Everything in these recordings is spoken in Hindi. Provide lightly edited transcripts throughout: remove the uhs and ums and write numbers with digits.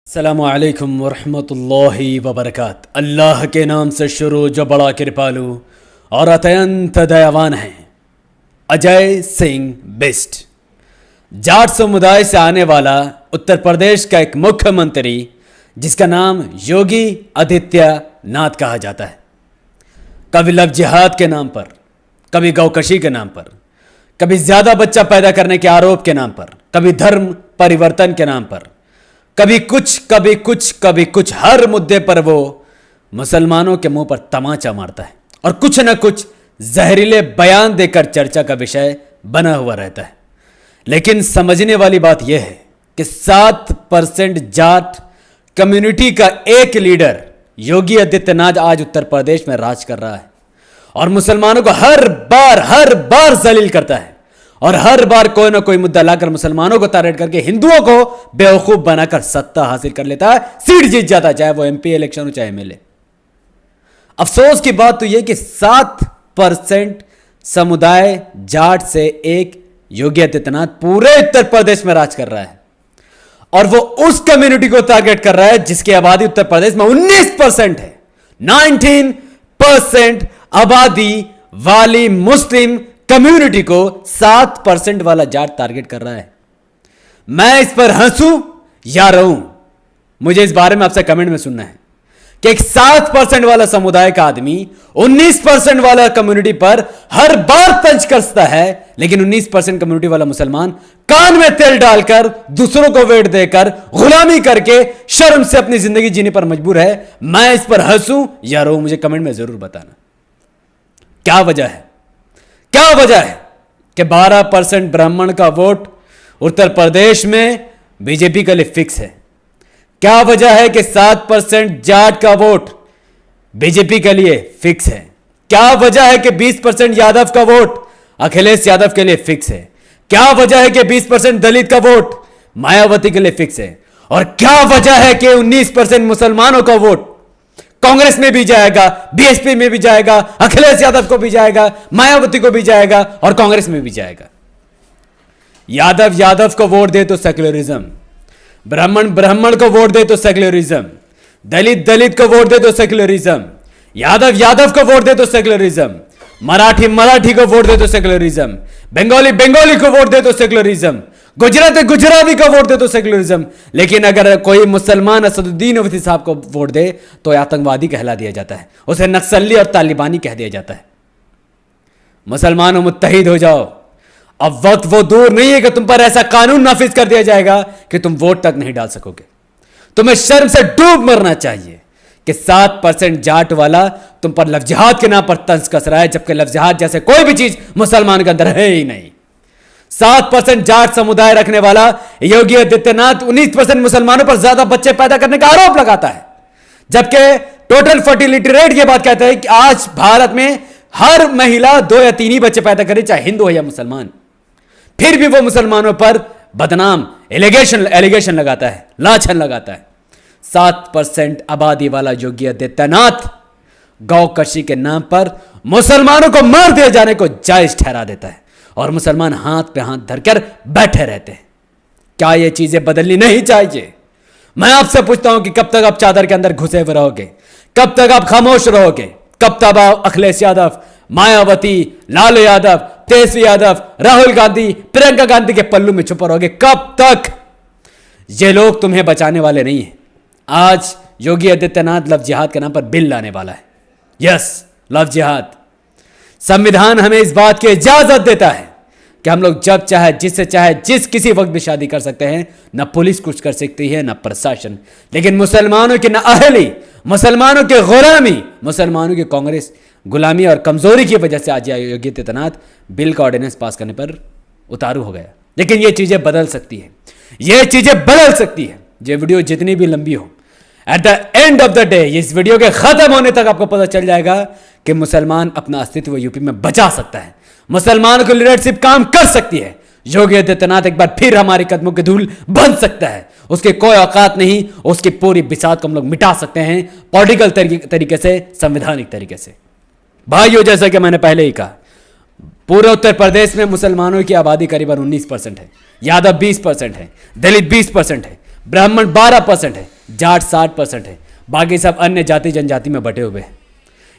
अस्सलामुअलैकुम वरहमतुल्लाहि वबरकात। अल्लाह के नाम से शुरू जो बड़ा कृपालु और अत्यंत दयावान है। अजय सिंह बिष्ट जाट समुदाय से आने वाला उत्तर प्रदेश का एक मुख्यमंत्री जिसका नाम योगी आदित्यनाथ कहा जाता है। कभी लव जिहाद के नाम पर, कभी गौकशी के नाम पर, कभी ज्यादा बच्चा पैदा करने के आरोप के नाम पर, कभी धर्म परिवर्तन के नाम पर, कभी कुछ कभी कुछ कभी कुछ, हर मुद्दे पर वो मुसलमानों के मुंह पर तमाचा मारता है और कुछ न कुछ जहरीले बयान देकर चर्चा का विषय बना हुआ रहता है। लेकिन समझने वाली बात यह है कि 7% जाट कम्युनिटी का एक लीडर योगी आदित्यनाथ आज उत्तर प्रदेश में राज कर रहा है और मुसलमानों को हर बार जलील करता है और हर बार कोई ना कोई मुद्दा लाकर मुसलमानों को टारगेट करके हिंदुओं को बेवकूफ बनाकर सत्ता हासिल कर लेता है, सीट जीत जाता है, चाहे वो एमपी इलेक्शन हो चाहे एमएलए। अफसोस की बात तो यह कि 7% समुदाय जाट से एक योगी आदित्यनाथ पूरे उत्तर प्रदेश में राज कर रहा है और वो उस कम्युनिटी को टारगेट कर रहा है जिसकी आबादी उत्तर प्रदेश में 19% है। 19% आबादी वाली मुस्लिम कम्युनिटी को 7% वाला जाट टारगेट कर रहा है। मैं इस पर हंसूं या रहूं, मुझे इस बारे में आपसे कमेंट में सुनना है कि एक 7% वाला समुदाय का आदमी 19% वाला कम्युनिटी पर हर बार तंज कसता है, लेकिन 19% कम्युनिटी वाला मुसलमान कान में तेल डालकर दूसरों को वेट देकर गुलामी करके शर्म से अपनी जिंदगी जीने पर मजबूर है। मैं इस पर हंसूं या रहूं, मुझे कमेंट में जरूर बताना क्या वजह है। क्या वजह है कि 12% ब्राह्मण का वोट उत्तर प्रदेश में बीजेपी के लिए फिक्स है? क्या वजह है कि 7% जाट का वोट बीजेपी के लिए फिक्स है? क्या वजह है कि 20% यादव का वोट अखिलेश यादव के लिए फिक्स है? क्या वजह है कि 20% दलित का वोट मायावती के लिए फिक्स है? और क्या वजह है कि 19% मुसलमानों का वोट कांग्रेस में भी जाएगा, बीएसपी में भी जाएगा, अखिलेश यादव को भी जाएगा, मायावती को भी जाएगा और कांग्रेस में भी जाएगा? यादव को वोट दे तो सेक्युलरिज्म, ब्राह्मण को वोट दे तो सेक्युलरिज्म, दलित को वोट दे तो सेक्युलरिज्म, यादव को वोट दे तो सेक्युलरिज्म, मराठी को वोट दे तो सेक्युलरिज्म, बंगाली को वोट दे तो सेक्युलरिज्म, गुजराती को वोट दे तो सेक्युलरिज्म। लेकिन अगर कोई मुसलमान असदुद्दीन ओवैसी साहब को वोट दे तो आतंकवादी कहला दिया जाता है, उसे नक्सली और तालिबानी कह दिया जाता है। मुसलमानों मुत्तहिद हो जाओ, अब वक्त वो दूर नहीं है कि तुम पर ऐसा कानून नाफिज कर दिया जाएगा कि तुम वोट तक नहीं डाल सकोगे। तुम्हें शर्म से डूब मरना चाहिए कि 7% जाट वाला तुम पर लव जिहाद के नाम पर तंज कस रहा है, जबकि लव जिहाद जैसे कोई भी चीज मुसलमान के अंदर है ही नहीं। 7% जाट समुदाय रखने वाला योगी आदित्यनाथ 19% मुसलमानों पर ज्यादा बच्चे पैदा करने का आरोप लगाता है, जबकि टोटल फर्टिलिटी रेट की बात कहता है कि आज भारत में हर महिला 2 या 3 ही बच्चे पैदा करे, चाहे हिंदू हो या मुसलमान। फिर भी वो मुसलमानों पर बदनाम एलिगेशन लगाता है, लाछन लगाता है। 7% आबादी वाला योगी आदित्यनाथ गौकशी के नाम पर मुसलमानों को मार दिए जाने को जायज ठहरा देता है और मुसलमान हाथ पे हाथ धरकर बैठे रहते हैं। क्या ये चीजें बदलनी नहीं चाहिए? मैं आपसे पूछता हूं कि कब तक आप चादर के अंदर घुसे हुए रहोगे? कब तक आप खामोश रहोगे? कब तक आप अखिलेश यादव, मायावती, लालू यादव, तेजस्वी यादव, राहुल गांधी, प्रियंका गांधी के पल्लू में छुपा रहोगे? कब तक? ये लोग तुम्हें बचाने वाले नहीं है। आज योगी आदित्यनाथ लव जिहाद के नाम पर बिल लाने वाला है। यस, लव जिहाद। संविधान हमें इस बात की इजाजत देता है कि हम लोग जब चाहे, जिससे चाहे, जिस किसी वक्त भी शादी कर सकते हैं। न पुलिस कुछ कर सकती है, न प्रशासन। लेकिन मुसलमानों की नाअहली, मुसलमानों की गुलामी, मुसलमानों की कांग्रेस गुलामी और कमजोरी की वजह से आज योगी आदित्यनाथ बिल का ऑर्डिनेंस पास करने पर उतारू हो गया। लेकिन ये चीजें बदल सकती है, ये चीजें बदल सकती है। ये वीडियो जितनी भी लंबी हो, at the end of the day इस वीडियो के खत्म होने तक आपको पता चल जाएगा कि मुसलमान अपना अस्तित्व यूपी में बचा सकता है, मुसलमानों की लीडरशिप काम कर सकती है। योगी आदित्यनाथ एक बार फिर हमारे कदमों की धूल बन सकता है। उसकी कोई औकात नहीं, उसकी पूरी बिसात को हम लोग मिटा सकते हैं पॉलिटिकल तरीके से, संवैधानिक तरीके से। भाइयों, जैसा कि मैंने पहले ही कहा, पूरे उत्तर प्रदेश में मुसलमानों की आबादी करीबन 19% है, यादव 20% है, दलित 20% है, ब्राह्मण 12% है, जाट 60% है, बाकी सब अन्य जाति जनजाति में बटे हुए हैं।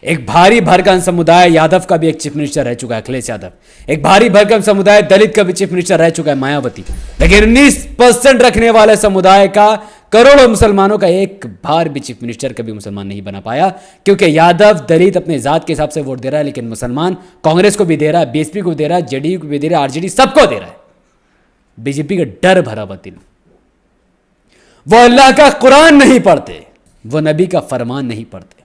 एक भारी भरकम समुदाय यादव का भी एक चीफ मिनिस्टर रह चुका है अखिलेश यादव, एक भारी भरकम समुदाय दलित का भी चीफ मिनिस्टर रह चुका है मायावती, लेकिन 19% रखने वाले समुदाय का, करोड़ों मुसलमानों का एक बार भी चीफ मिनिस्टर कभी मुसलमान नहीं बना पाया, क्योंकि यादव दलित अपने जात के हिसाब से वोट दे रहा है, लेकिन मुसलमान कांग्रेस को भी दे रहा है, बीएसपी को दे रहा है, जेडीयू को भी दे रहा है, आरजेडी सबको दे रहा है। बीजेपी का डर भरा वतीन, वो अल्लाह का कुरान नहीं पढ़ते, वो नबी का फरमान नहीं पढ़ते,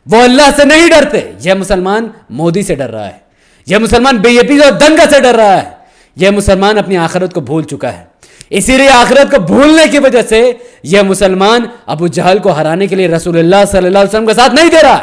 वो अल्लाह से नहीं डरते। यह मुसलमान मोदी से डर रहा है, यह मुसलमान बीजेपी और दंगा से डर रहा है, यह मुसलमान अपनी आखिरत को भूल चुका है। इसीलिए आखिरत को भूलने की वजह से यह मुसलमान अबू जहल को हराने के लिए रसूलुल्लाह सल्लल्लाहु अलैहि वसल्लम का साथ नहीं दे रहा,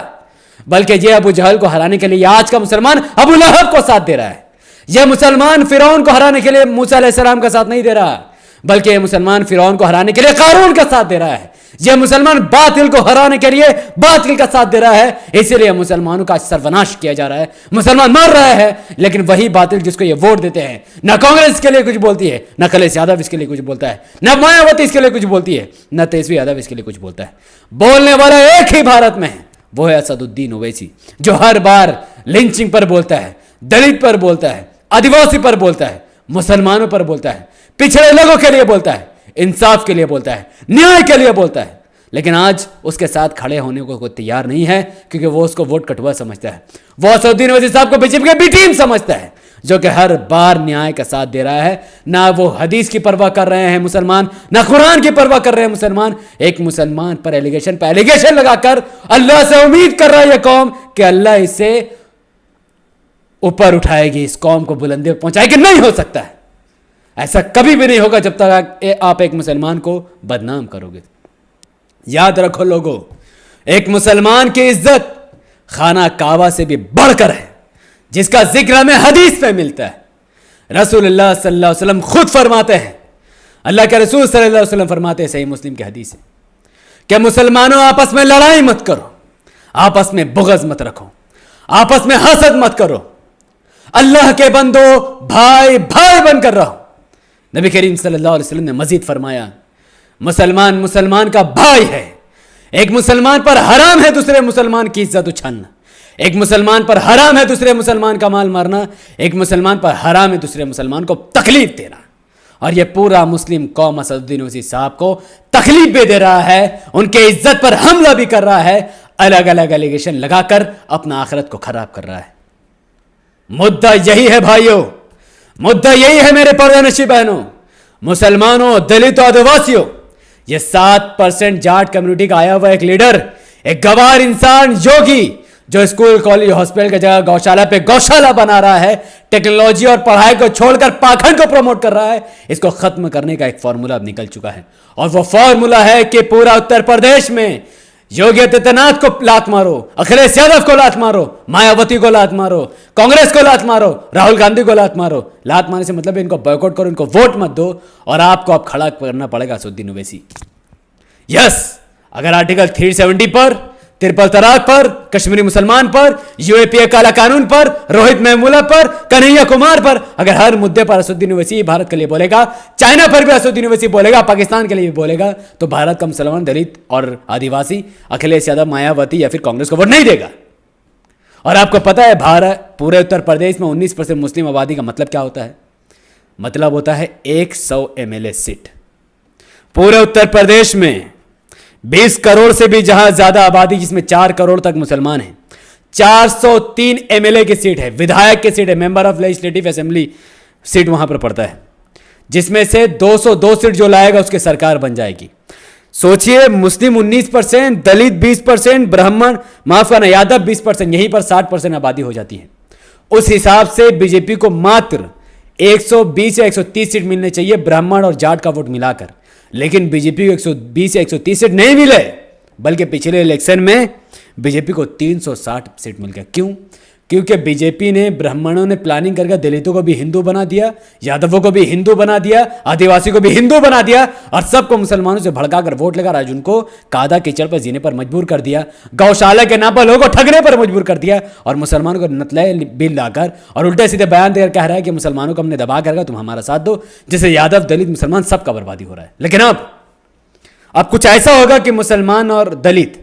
बल्कि यह अबू जहल को हराने के लिए आज का मुसलमान अबू लहब को साथ दे रहा है। यह मुसलमान फिरौन को हराने के लिए मूसा अलैहिस्सलाम का साथ नहीं दे रहा, बल्कि यह मुसलमान फिरौन को हराने के लिए कारून का साथ दे रहा है। यह मुसलमान बातिल को हराने के लिए बातिल का साथ दे रहा है, इसीलिए मुसलमानों का सर्वनाश किया जा रहा है, मुसलमान मर रहे हैं। लेकिन वही बातिल जिसको ये वोट देते हैं, ना कांग्रेस इसके लिए कुछ बोलती है, ना अखिलेश यादव इसके लिए कुछ बोलता है, ना मायावती इसके लिए कुछ बोलती है, ना तेजस्वी यादव इसके लिए कुछ बोलता है। बोलने वाला एक ही भारत में है, वो है असदुद्दीन ओवैसी, जो हर बार लिंचिंग पर बोलता है, दलित पर बोलता है, आदिवासी पर बोलता है, मुसलमानों पर बोलता है, पिछड़े लोगों के लिए बोलता है, इंसाफ के लिए बोलता है, न्याय के लिए बोलता है। लेकिन आज उसके साथ खड़े होने को कोई तैयार नहीं है, क्योंकि वो उसको वोट कटुआ समझता है। वो असदुद्दीन ओवैसी साहब को बीजेपी के बी टीम समझता है, जो कि हर बार न्याय का साथ दे रहा है। ना वो हदीस की परवाह कर रहे हैं मुसलमान, ना कुरान की परवाह कर रहे हैं मुसलमान। एक मुसलमान पर एलिगेशन लगाकर अल्लाह से उम्मीद कर रहा है यह कौम कि अल्लाह इसे ऊपर उठाएगी, इस कौम को बुलंदी पहुंचाएगी। नहीं हो सकता है, ऐसा कभी भी नहीं होगा जब तक आप एक मुसलमान को बदनाम करोगे। याद रखो लोगों, एक मुसलमान की इज्जत खाना काबा से भी बढ़कर है, जिसका जिक्र हमें हदीस में मिलता है। रसूलुल्लाह सल्लल्लाहु अलैहि वसल्लम खुद फरमाते हैं, अल्लाह के रसूल सल्लल्लाहु अलैहि वसल्लम फरमाते हैं, सही मुस्लिम की हदीस है, कि मुसलमानों आपस में लड़ाई मत करो, आपस में बुग़्ज़ मत रखो, आपस में हसद मत करो, अल्लाह के बंदो भाई भाई बनकर रहो। नबी करीम सल्लल्लाहु अलैहि वसल्लम ने मजीद फरमाया, मुसलमान मुसलमान का भाई है। एक मुसलमान पर हराम है दूसरे मुसलमान की इज्जत उछालना, एक मुसलमान पर हराम है दूसरे मुसलमान का माल मारना, एक मुसलमान पर हराम है दूसरे मुसलमान को तकलीफ देना। और यह पूरा मुस्लिम कौम असदुद्दीन ओवैसी साहब को तकलीफ भी दे रहा है, उनके इज्जत पर हमला भी कर रहा है, अलग अलग एलिगेशन लगाकर अपना आखिरत को खराब कर रहा है। मुद्दा यही है भाइयों, मुद्दा यही है मेरे पर्दानशी बहनों, मुसलमानों, दलितों, आदिवासियों। ये 7% जाट कम्युनिटी का आया हुआ एक लीडर, एक गवार इंसान, योगी, जो स्कूल कॉलेज हॉस्पिटल की जगह गौशाला पे गौशाला बना रहा है, टेक्नोलॉजी और पढ़ाई को छोड़कर पाखंड को प्रमोट कर रहा है। इसको खत्म करने का एक फॉर्मूला अब निकल चुका है, और वो फॉर्मूला है कि पूरा उत्तर प्रदेश में योगी आदित्यनाथ को लात मारो, अखिलेश यादव को लात मारो, मायावती को लात मारो, कांग्रेस को लात मारो, राहुल गांधी को लात मारो। लात मारने से मतलब इनको बॉयकॉट करो, इनको वोट मत दो, और आपको अब खड़ा करना पड़ेगा असदुद्दीन ओवैसी। यस, अगर आर्टिकल 370 पर, ट्रिपल तलाक पर, कश्मीरी मुसलमान पर, यूएपीए काला कानून पर, रोहित मेहमूला पर, कन्हैया कुमार पर, अगर हर मुद्दे पर असदुद्दीन ओवैसी भारत के लिए बोलेगा, चाइना पर भी असदुद्दीन ओवैसी बोलेगा, पाकिस्तान के लिए भी बोलेगा, तो भारत का मुसलमान, दलित और आदिवासी अखिलेश यादव, मायावती या फिर कांग्रेस को वोट नहीं देगा। और आपको पता है भारत पूरे उत्तर प्रदेश में 19% मुस्लिम आबादी का मतलब क्या होता है? मतलब होता है 100 MLA सीट। पूरे उत्तर प्रदेश में 20 करोड़ से भी जहां ज्यादा आबादी, जिसमें 4 करोड़ तक मुसलमान हैं, 403 MLA की सीट है, विधायक की सीट है, member of legislative assembly seat वहां पर पड़ता है, जिसमें से 202 सीट जो लाएगा उसकी सरकार बन जाएगी। सोचिए, मुस्लिम 19%, दलित 20%, ब्राह्मण, माफ करना, यादव 20%, यहीं पर 60% आबादी हो जाती है। उस हिसाब से बीजेपी को मात्र 120 या 130 सीट मिलने चाहिए ब्राह्मण और जाट का वोट मिलाकर, लेकिन बीजेपी को 120 या 130 सीट नहीं मिले, बल्कि पिछले इलेक्शन में बीजेपी को 360 सीट मिल गया। क्यों? क्योंकि बीजेपी ने, ब्राह्मणों ने प्लानिंग करके दलितों को भी हिंदू बना दिया, यादवों को भी हिंदू बना दिया, आदिवासी को भी हिंदू बना दिया, और सबको मुसलमानों से भड़काकर वोट लगा आज उनको कादा कीचड़ पर जीने पर मजबूर कर दिया, गौशाला के नाम पर लोगों को ठगने पर मजबूर कर दिया, और मुसलमानों को नतले बिल लाकर और उल्टे सीधे बयान देकर कह रहा है कि मुसलमानों को हमने दबा कर तुम हमारा साथ दो, जिससे यादव, दलित, मुसलमान सबका बर्बादी हो रहा है। लेकिन अब कुछ ऐसा होगा कि मुसलमान और दलित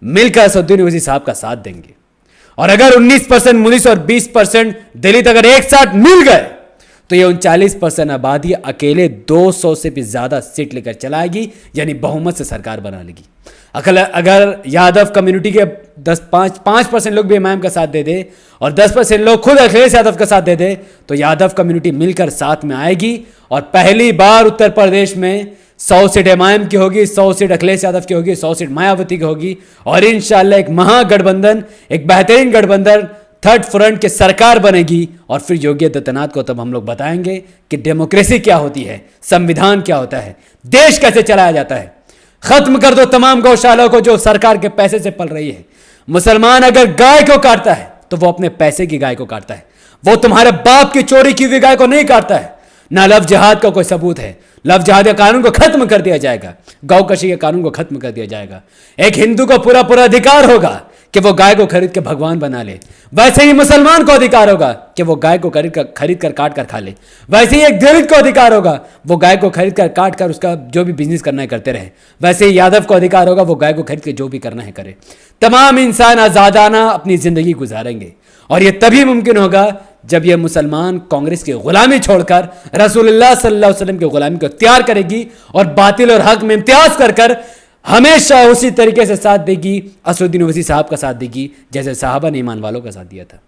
मिलकर असदुद्दीन ओवैसी साहब का साथ देंगे, और अगर 19% मुनीस और 20% दलित अगर एक साथ मिल गए तो ये 39% आबादी अकेले 200 से भी ज्यादा सीट लेकर चलाएगी, यानी बहुमत से सरकार बना लेगी। अगर यादव कम्युनिटी के 5% लोग भी इमाम का साथ दे दे और 10% लोग खुद अखिलेश यादव का साथ दे दे तो यादव कम्युनिटी मिलकर साथ में आएगी, और पहली बार उत्तर प्रदेश में 100 सीट इमाम की होगी, 100 सीट अखिलेश यादव की होगी, 100 सीट मायावती की होगी, और इंशाल्लाह एक महागठबंधन, एक बेहतरीन गठबंधन थर्ड फ्रंट की सरकार बनेगी। और फिर योगी आदित्यनाथ को तब हम लोग बताएंगे कि डेमोक्रेसी क्या होती है, संविधान क्या होता है, देश कैसे चलाया जाता है। खत्म कर दो तमाम गौशालाओं को जो सरकार के पैसे से पल रही है। मुसलमान अगर गाय को काटता है तो वो अपने पैसे की गाय को काटता है, वो तुम्हारे बाप की चोरी की हुई गाय को नहीं काटता है। ना लव जिहाद का कोई सबूत है। लव जिहाद के कानून को खत्म कर दिया जाएगा, गौकशी के कानून को खत्म कर दिया जाएगा। एक हिंदू को पूरा पूरा अधिकार होगा कि वो गाय को खरीद के भगवान बना ले, वैसे ही मुसलमान को अधिकार होगा कि वो गाय को खरीद कर काट कर खा ले, वैसे ही एक दलित को अधिकार होगा वो गाय को खरीद कर काट कर उसका जो भी बिजनेस करना है करते रहे, वैसे ही यादव को अधिकार होगा वो गाय को खरीद के जो भी करना है करे। तमाम इंसान आजादाना अपनी जिंदगी गुजारेंगे, और ये तभी मुमकिन होगा जब ये मुसलमान कांग्रेस की गुलामी छोड़कर रसूलुल्लाह सल्लल्लाहु अलैहि वसल्लम की गुलामी को इख्तियार करेगी और बातिल और हक में इम्तियाज कर हमेशा उसी तरीके से साथ देगी, असदुद्दीन ओवैसी साहब का साथ देगी जैसे साहबा ने ईमान वालों का साथ दिया था।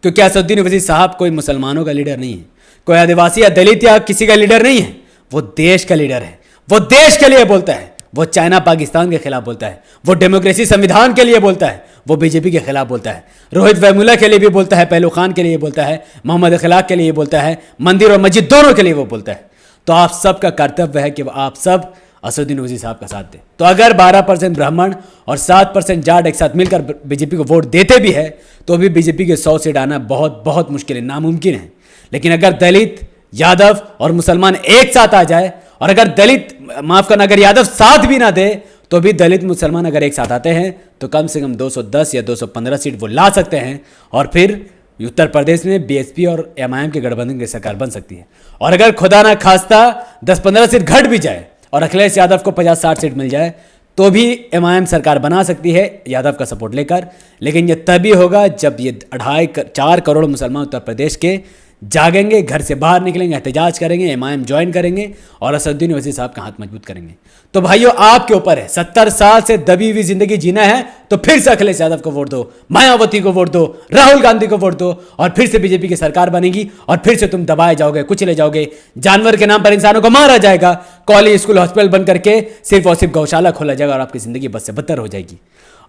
क्योंकि असदुद्दीन ओवैसी साहब कोई मुसलमानों का लीडर नहीं है, कोई आदिवासी या दलित या किसी का लीडर नहीं है, वो देश का लीडर है। वो देश के लिए बोलता है, वो चाइना पाकिस्तान के खिलाफ बोलता है, वो डेमोक्रेसी संविधान के लिए बोलता है, वो बीजेपी के खिलाफ बोलता है, रोहित वेमुला के लिए भी बोलता है, पहलू खान के लिए बोलता है, मोहम्मद अखलाक के लिए बोलता है, मंदिर और मस्जिद दोनों के लिए वो बोलता है। तो आप सबका कर्तव्य है कि आप सब असदुद्दीन ओवैसी साहब का साथ दें। तो अगर 12% ब्राह्मण और 7% जाट एक साथ मिलकर बीजेपी को वोट देते भी है तो भी बीजेपी के 100 सीट आना बहुत बहुत मुश्किल है, नामुमकिन है। लेकिन अगर दलित, यादव और मुसलमान एक साथ आ जाए, और अगर दलित माफ करना अगर यादव साथ भी ना दे तो भी दलित मुसलमान अगर एक साथ आते हैं तो कम से कम 210 या 215 सीट वो ला सकते हैं, और फिर उत्तर प्रदेश में बीएसपी और एमआईएम के गठबंधन की सरकार बन सकती है। और अगर खुदा ना खास्ता 10-15 सीट घट भी जाए और अखिलेश यादव को 50-60 सीट मिल जाए तो भी एमआईएम सरकार बना सकती है यादव का सपोर्ट लेकर। लेकिन यह तभी होगा जब ये 4 करोड़ मुसलमान उत्तर प्रदेश के जागेंगे, घर से बाहर निकलेंगे, एहतजाज करेंगे, एमआईएम ज्वाइन करेंगे और असदुद्दीन ओवैसी साहब का हाथ मजबूत करेंगे। तो भाइयों आपके ऊपर है, 70 साल से दबी हुई जिंदगी जीना है तो फिर से अखिलेश यादव को वोट दो, मायावती को वोट दो, राहुल गांधी को वोट दो, और फिर से बीजेपी की सरकार बनेगी, और फिर से तुम दबाए जाओगे, कुचले जाओगे, जानवर के नाम पर इंसानों को मारा जाएगा, कॉलेज स्कूल हॉस्पिटल बंद करके सिर्फ और सिर्फ गौशाला खोला जाएगा और आपकी जिंदगी बद से बदतर हो जाएगी।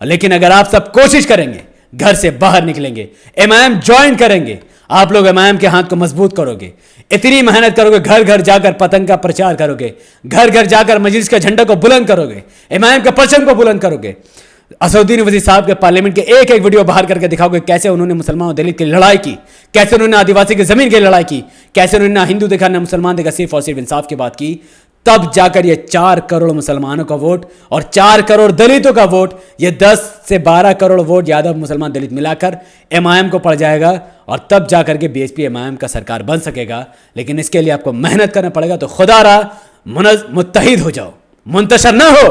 लेकिन अगर आप सब कोशिश करेंगे, घर से बाहर निकलेंगे, एमआईएम ज्वाइन करेंगे, आप लोग एमआईएम के हाथ को मजबूत करोगे, इतनी मेहनत करोगे, घर घर जाकर पतंग का प्रचार करोगे, घर घर जाकर मजलिस का झंडा को बुलंद करोगे, एमआईएम के परचम को बुलंद करोगे, असदुद्दीन ओवैसी साहब के पार्लियामेंट के एक एक वीडियो बाहर करके दिखाओगे कैसे उन्होंने मुसलमान और दलित की लड़ाई की, कैसे उन्होंने आदिवासी की जमीन की लड़ाई की, कैसे उन्होंने ना हिंदू देखा ना मुसलमान देखा, सिर्फ और सिर्फ इंसाफ की बात की। तब जाकर ये 4 करोड़ मुसलमानों का वोट और 4 करोड़ दलितों का वोट, ये 10 से 12 करोड़ वोट यादव मुसलमान दलित मिलाकर एमआईएम को पड़ जाएगा, और तब जाकर के बीएसपी एमआईएम का सरकार बन सकेगा। लेकिन इसके लिए आपको मेहनत करना पड़ेगा। तो खुदारा मुत्तहिद हो जाओ, मुंतशर ना हो,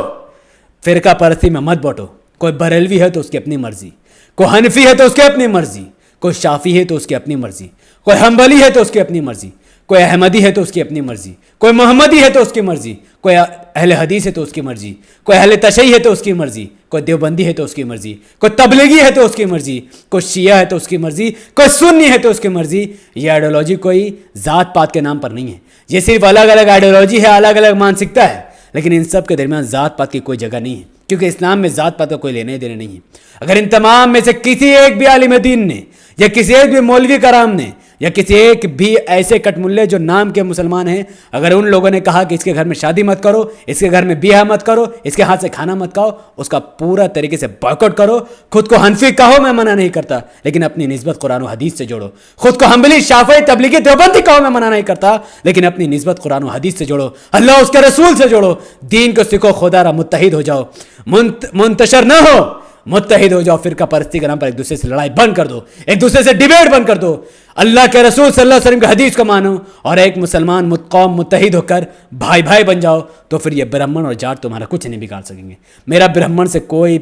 फिरका परस्ती में मत बांटो। कोई बरेलवी है तो उसकी अपनी मर्जी, कोई हनफी है तो उसकी अपनी मर्जी, कोई शाफी है तो उसकी अपनी मर्जी, कोई हम्बली है तो उसकी अपनी मर्जी, कोई अहमदी है तो उसकी अपनी मर्जी, कोई मोहम्मदी है तो उसकी मर्जी, कोई अहले हदीस है तो उसकी मर्जी, कोई अहले तशय्युई है तो उसकी मर्जी, कोई देवबंदी है तो उसकी मर्जी, कोई तबलीगी है तो उसकी मर्जी, कोई शिया है तो उसकी मर्जी, कोई सुन्नी है तो उसकी मर्जी। ये आइडियोलॉजी कोई जात पात के नाम पर नहीं है, ये सिर्फ अलग अलग आइडियोलॉजी है, अलग अलग मानसिकता है। लेकिन इन सब के दरमियान जात पात की कोई जगह नहीं है, क्योंकि इस्लाम में जात पात का कोई लेने देने नहीं है। अगर इन तमाम में से किसी एक भी आलिम दीन ने या किसी एक भी मौलवी कराम ने या किसी एक भी ऐसे कटमुल्ले जो नाम के मुसलमान हैं, अगर उन लोगों ने कहा कि इसके घर में शादी मत करो, इसके घर में ब्याह मत करो, इसके हाथ से खाना मत खाओ, उसका पूरा तरीके से बॉयकॉट करो। खुद को हनफी कहो, मैं मना नहीं करता, लेकिन अपनी निस्बत कुरान और हदीस से जोड़ो। खुद को हम्बली, शाफी, तबलीगी, देवबंदी कहो, मैं मना नहीं करता, लेकिन अपनी निस्बत कुरान और हदीस से जोड़ो, अल्लाह उसके रसूल से जोड़ो, दीन को सीखो, खुदारा मुत्तहिद हो जाओ, मुंतशर ना हो। मुत्तहिद हो जाओ, फिरका परस्ती के नाम पर एक दूसरे से लड़ाई बंद कर दो, एक दूसरे से डिबेट बंद कर दो, अल्लाह के रसूल सल्लल्लाहु अलैहि वसल्लम की हदीस को मानो और एक मुसलमान कौम मुत्तहिद होकर भाई भाई बन जाओ, तो फिर ये ब्राह्मण और जाट तुम्हारा कुछ नहीं बिगाड़ सकेंगे। मेरा ब्राह्मण से कोई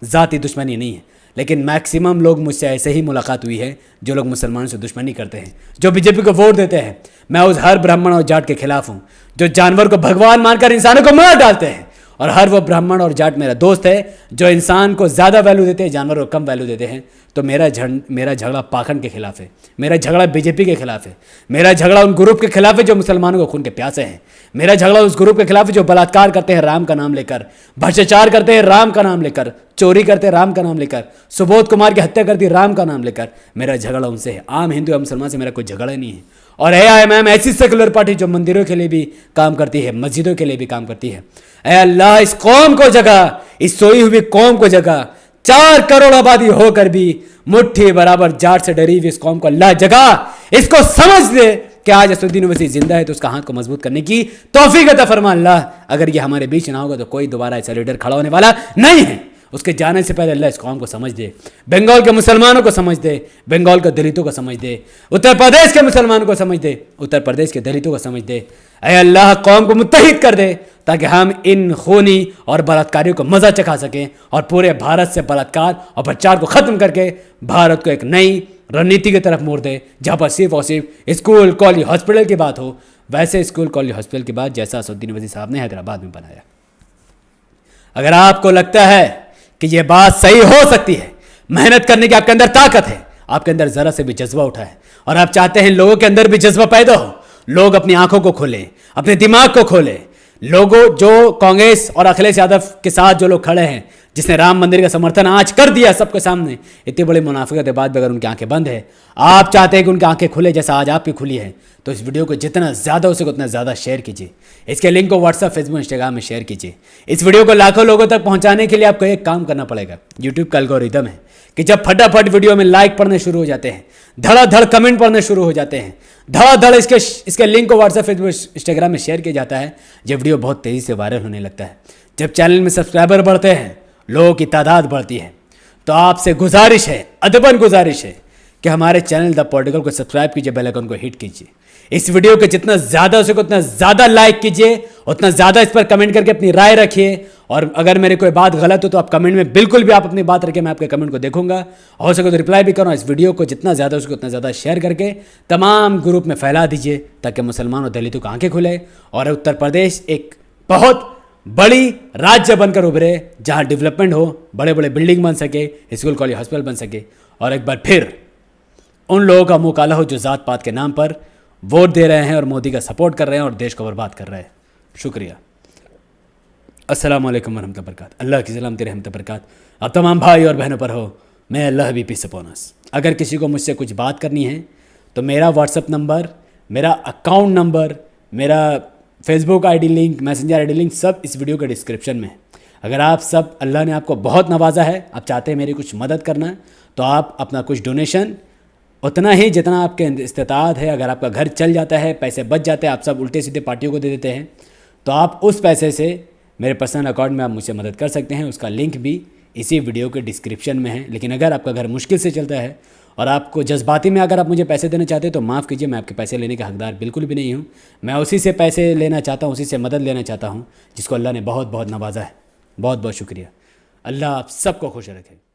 ज़ाती दुश्मनी नहीं है, लेकिन मैक्सिमम लोग मुझसे ऐसे ही मुलाकात हुई है जो लोग मुसलमानों से दुश्मनी करते हैं, जो बीजेपी को वोट देते हैं। मैं उस हर ब्राह्मण और जाट के खिलाफ हूँ जो जानवर को भगवान मानकर इंसानों को मार डालते हैं, और हर वो ब्राह्मण और जाट मेरा दोस्त है जो इंसान को ज़्यादा वैल्यू देते हैं, जानवर को कम वैल्यू देते हैं। तो मेरा झगड़ा पाखंड के खिलाफ है, मेरा झगड़ा बीजेपी के खिलाफ है, मेरा झगड़ा उन ग्रुप के खिलाफ है जो मुसलमानों को खून के प्यासे हैं, मेरा झगड़ा उस ग्रुप के खिलाफ है जो बलात्कार करते हैं राम का नाम लेकर, भ्रष्टाचार करते हैं राम का नाम लेकर, चोरी करते हैं राम का नाम लेकर, सुबोध कुमार की हत्या करती है राम का नाम लेकर। मेरा झगड़ा उनसे है, आम हिंदू या मुसलमान से मेरा कोई झगड़ा नहीं है। और AIMM ऐसी सेकुलर पार्टी जो मंदिरों के लिए भी काम करती है, मस्जिदों के लिए भी काम करती है। ऐ अल्लाह, इस कौम को जगह, इस सोई हुई कौम को जगह, 4 करोड़ आबादी होकर भी मुट्ठी बराबर जाट से डरी हुई इस कौम को अल्लाह जगह, इसको समझ दे कि आज असदुद्दीन ओवैसी जिंदा है तो उसका हाथ को मजबूत करने की तौफीक अता फरमा अल्लाह। अगर ये हमारे बीच ना होगा तो कोई दोबारा ऐसा लीडर खड़ा होने वाला नहीं है। उसके जाने से पहले अल्लाह इस कौम को समझ दे, बंगाल के मुसलमानों को समझ दे, बंगाल के दलितों को समझ दे, उत्तर प्रदेश के मुसलमानों को समझ दे, उत्तर प्रदेश के दलितों को समझ दे। ऐ अल्लाह, कौम को मुत्तहिद कर दे ताकि हम इन खूनी और बलात्कारियों को मजा चखा सकें और पूरे भारत से बलात्कार और प्रचार को खत्म करके भारत को एक नई रणनीति की तरफ मोड़ दे, जहाँ पर सिर्फ और सिर्फ स्कूल कॉलेज हॉस्पिटल की बात हो, वैसे स्कूल कॉलेज हॉस्पिटल की बात जैसा असदुद्दीन ओवैसी साहब ने हैदराबाद में बनाया। अगर आपको लगता है कि यह बात सही हो सकती है, मेहनत करने की आपके अंदर ताकत है, आपके अंदर जरा से भी जज्बा उठा है और आप चाहते हैं लोगों के अंदर भी जज्बा पैदा हो, लोग अपनी आंखों को खोलें, अपने दिमाग को खोलें। लोगों जो कांग्रेस और अखिलेश यादव के साथ जो लोग खड़े हैं, जिसने राम मंदिर का समर्थन आज कर दिया सबके सामने, इतनी बड़ी मुनाफिकत के बाद भी अगर उनकी आंखें बंद है, आप चाहते हैं कि उनकी आंखें खुले जैसा आज आपकी खुली है, तो इस वीडियो को जितना ज़्यादा हो सके उतना ज़्यादा शेयर कीजिए। इसके लिंक को व्हाट्सएप, फेसबुक, इंस्टाग्राम में शेयर कीजिए। इस वीडियो को लाखों लोगों तक पहुंचाने के लिए आपको एक काम करना पड़ेगा। यूट्यूब का एल्गोरिदम है कि जब फटाफट वीडियो में लाइक पढ़ने शुरू हो जाते हैं, धड़ाधड़ कमेंट पढ़ने शुरू हो जाते हैं, धड़ाधड़ इसके लिंक को व्हाट्सएप, फेसबुक, इंस्टाग्राम में शेयर किया जाता है, जब वीडियो बहुत तेज़ी से वायरल होने लगता है, जब चैनल में सब्सक्राइबर बढ़ते हैं, लोगों की तादाद बढ़ती है, तो आपसे गुजारिश है, अदबन गुजारिश है कि हमारे चैनल द पॉलिटिकल को सब्सक्राइब कीजिए, बेल आइकन को हिट कीजिए। इस वीडियो को जितना ज़्यादा हो सके उतना ज़्यादा लाइक कीजिए, उतना ज़्यादा इस पर कमेंट करके अपनी राय रखिए। और अगर मेरी कोई बात गलत हो तो आप कमेंट में बिल्कुल भी आप अपनी बात रखिए, मैं आपके कमेंट को देखूंगा, हो सके तो रिप्लाई भी करूँ। इस वीडियो को जितना ज़्यादा हो सके उतना ज़्यादा शेयर करके तमाम ग्रुप में फैला दीजिए ताकि मुसलमान और दलितों को आंखें खुले और उत्तर प्रदेश एक बहुत बड़ी राज्य बनकर उभरे, जहाँ डेवलपमेंट हो, बड़े बड़े बिल्डिंग बन सके, स्कूल कॉलेज हॉस्पिटल बन सके, और एक बार फिर उन लोगों का मुंह काला हो जो जात पात के नाम पर वोट दे रहे हैं और मोदी का सपोर्ट कर रहे हैं और देश को बर्बाद कर रहे हैं। शुक्रिया। अस्सलाम वालेकुम वरहमतुल्लाहि वबरकातुहू। अल्लाह की सलामती रहमत बरकत अब तमाम भाई और बहनों पर हो। मैं अल्लाह भी पीस अपॉन अस। अगर किसी को मुझसे कुछ बात करनी है तो मेरा व्हाट्सअप नंबर, मेरा अकाउंट नंबर, मेरा Facebook ID link, messenger ID link सब इस वीडियो के डिस्क्रिप्शन में। अगर आप सब, अल्लाह ने आपको बहुत नवाजा है, आप चाहते हैं मेरी कुछ मदद करना, तो आप अपना कुछ डोनेशन उतना ही जितना आपके इस्तेताअत है, अगर आपका घर चल जाता है, पैसे बच जाते हैं, आप सब उल्टे सीधे पार्टियों को दे देते हैं, तो आप उस पैसे से मेरे पर्सनल अकाउंट में आप मुझसे मदद कर सकते हैं। उसका लिंक भी इसी वीडियो के डिस्क्रिप्शन में है। लेकिन अगर आपका घर मुश्किल से चलता है और आपको जज्बाती में अगर आप मुझे पैसे देना चाहते हैं तो माफ़ कीजिए, मैं आपके पैसे लेने का हकदार बिल्कुल भी नहीं हूँ। मैं उसी से पैसे लेना चाहता हूँ, उसी से मदद लेना चाहता हूँ जिसको अल्लाह ने बहुत बहुत नवाजा है। बहुत बहुत शुक्रिया। अल्लाह आप सबको खुश रखे।